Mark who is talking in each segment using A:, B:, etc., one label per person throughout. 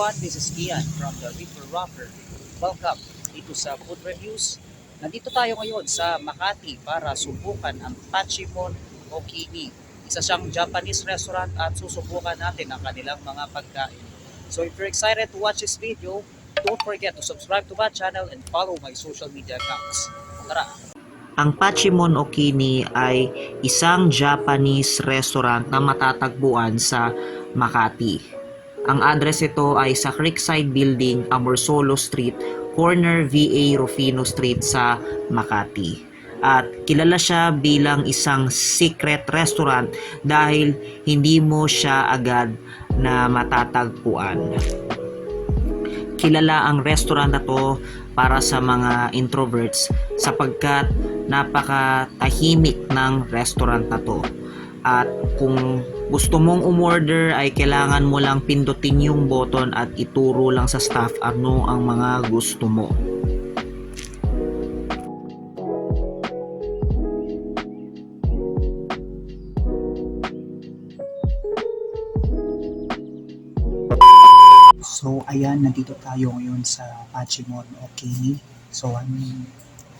A: everyone, this is Ian from the River Rocker. Welcome dito sa Food Reviews. Nandito tayo ngayon sa Makati para subukan ang Pachimon Okini. Isa siyang Japanese restaurant at susubukan natin ang kanilang mga pagkain. So if you're excited to watch this video, don't forget to subscribe to my channel and follow my social media accounts. Tara!
B: Ang Pachimon Okini ay isang Japanese restaurant na matatagpuan sa Makati. Ang address ito ay sa Creekside Building, Amorsolo Street, corner VA Rufino Street sa Makati. At kilala siya bilang isang secret restaurant dahil hindi mo siya agad na matatagpuan. Kilala ang restaurant na to para sa mga introverts sapagkat napakatahimik ng restaurant na to. At kung gusto mong umorder ay kailangan mo lang pindutin yung button at ituro lang sa staff ano ang mga gusto mo.
C: So ayan, nandito tayo ngayon sa Pachimon Okini. So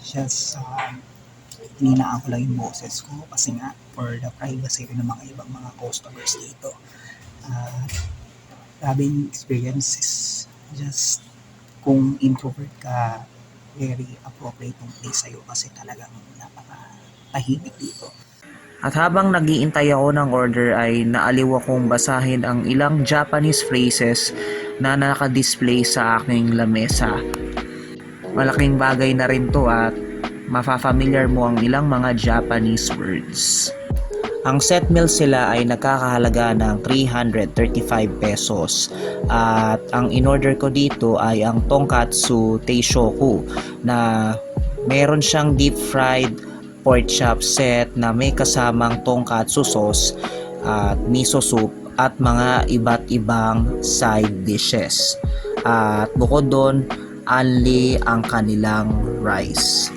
C: just hininaan ko lang yung boses ko kasi nga for the privacy ng mga ibang mga customers dito. Grabing experiences. Just kung introvert ka, very appropriate yung place sa'yo kasi talagang napaka-tahimik dito.
B: At habang nag-iintay ako ng order ay naaliw akong basahin ang ilang Japanese phrases na naka-display sa aking lamesa. Malaking bagay na rin to at mafafamiliar mo ang ilang mga Japanese words. Ang set meal sila ay nagkakahalaga ng 335 pesos. At ang in-order ko dito ay ang Tonkatsu Teishoku na meron siyang deep fried pork chop set na may kasamang tonkatsu sauce at miso soup at mga iba't ibang side dishes. At bukod doon, only ang kanilang rice.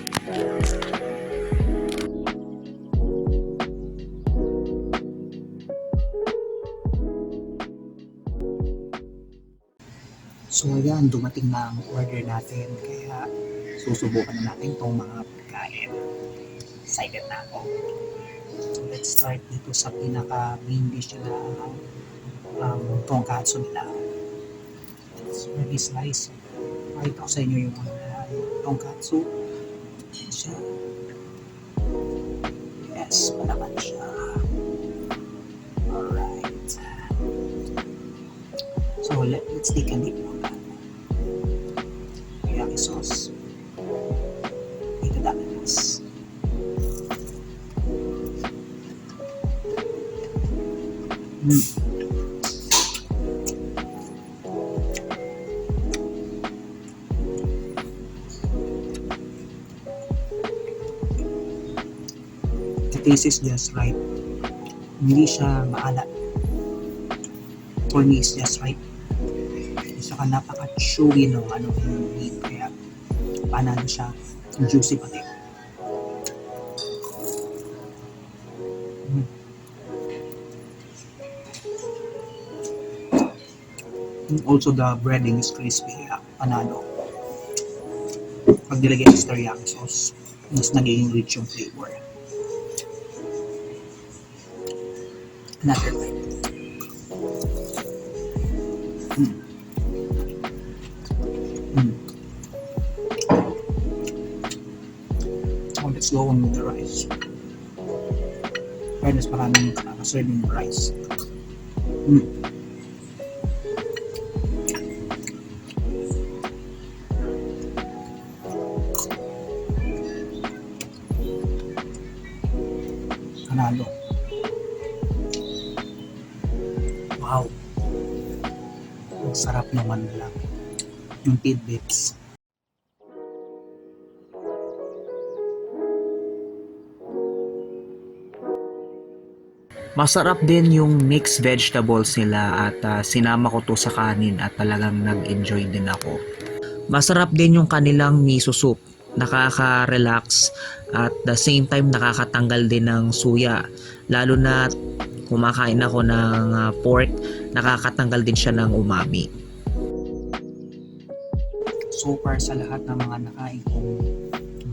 C: So ayan, dumating na ang order natin kaya susubukan na natin itong mga pagkain. Excited na ako. So let's start dito sa pinaka main dish na tonkatsu nila. It's really slice. Makita ko sa inyo yung tonkatsu. Siya. Yes, palaman siya. Alright. So let's take a dip on that. Teriyaki sauce. Itadakimasu. The taste is just right. Hindi siya maalat. For me, it's just right. Saka napaka-chewy ng yung meat. Kaya panalo siya. Juicy pati. Also the breading is crispy, kaya panalo. Pag nilagyan sa teriyaki sauce, mas nagiging rich yung flavor. Another bite. Oh, let's go on with the rice. Fairness, maraming serving rice. Panalo. Wow. Ang sarap naman lang. Yung tidbits.
B: Masarap din yung mixed vegetables nila at sinama ko to sa kanin at talagang nag-enjoy din ako. Masarap din yung kanilang miso soup. Nakaka-relax at the same time nakakatanggal din ng suya. Lalo na kumakain ako ng pork, nakakatanggal din siya ng umami.
C: so far sa lahat ng mga nakain kong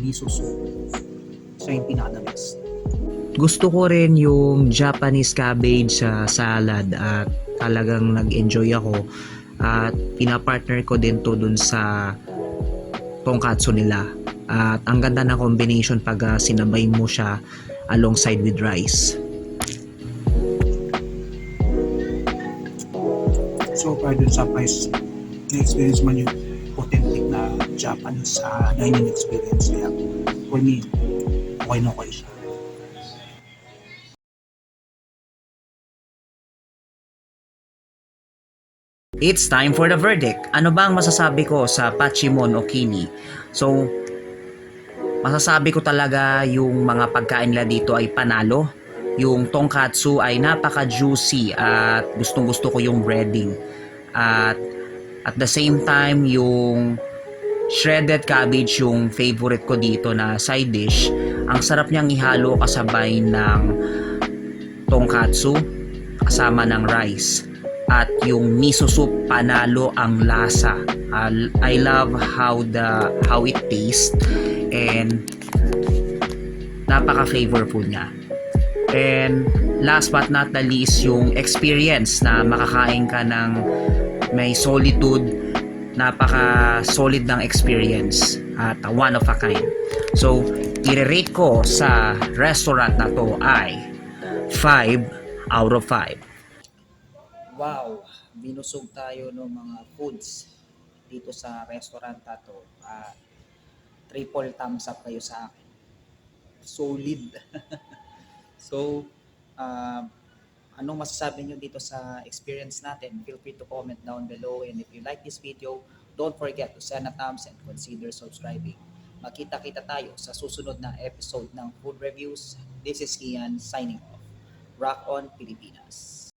C: miso soup, siya yung pinaka-the best.
B: Gusto ko rin yung Japanese cabbage sa salad at talagang nag-enjoy ako at pinapartner ko din to dun sa tonkatsu nila. At ang ganda ng combination pag sinabay mo siya alongside with rice.
C: So far dun sa price, na-experience man yung authentic na Japanese dining experience. Kaya for me, okay na okay siya.
B: It's time for the verdict. Ano ba ang masasabi ko sa Pachimon Okini? So, masasabi ko talaga yung mga pagkain nila dito ay panalo. Yung tonkatsu ay napaka-juicy at gustong-gusto ko yung breading. At the same time, yung shredded cabbage yung favorite ko dito na side dish. Ang sarap niyang ihalo kasabay ng tonkatsu kasama ng rice. At yung miso soup, panalo ang lasa. I love how it tastes and napaka-flavorful niya. And last but not the least, yung experience na makakain ka ng may solitude, napaka-solid ng experience at one of a kind. So, i-rate ko sa restaurant na to ay 5 out of 5.
A: Wow, binusog tayo ng mga foods dito sa restaurant na to. Triple thumbs up kayo sa akin. Solid. So, anong masasabi nyo dito sa experience natin? Feel free to comment down below. And if you like this video, don't forget to send a thumbs and consider subscribing. Makita-kita tayo sa susunod na episode ng Food Reviews. This is Kian signing off. Rock on Pilipinas!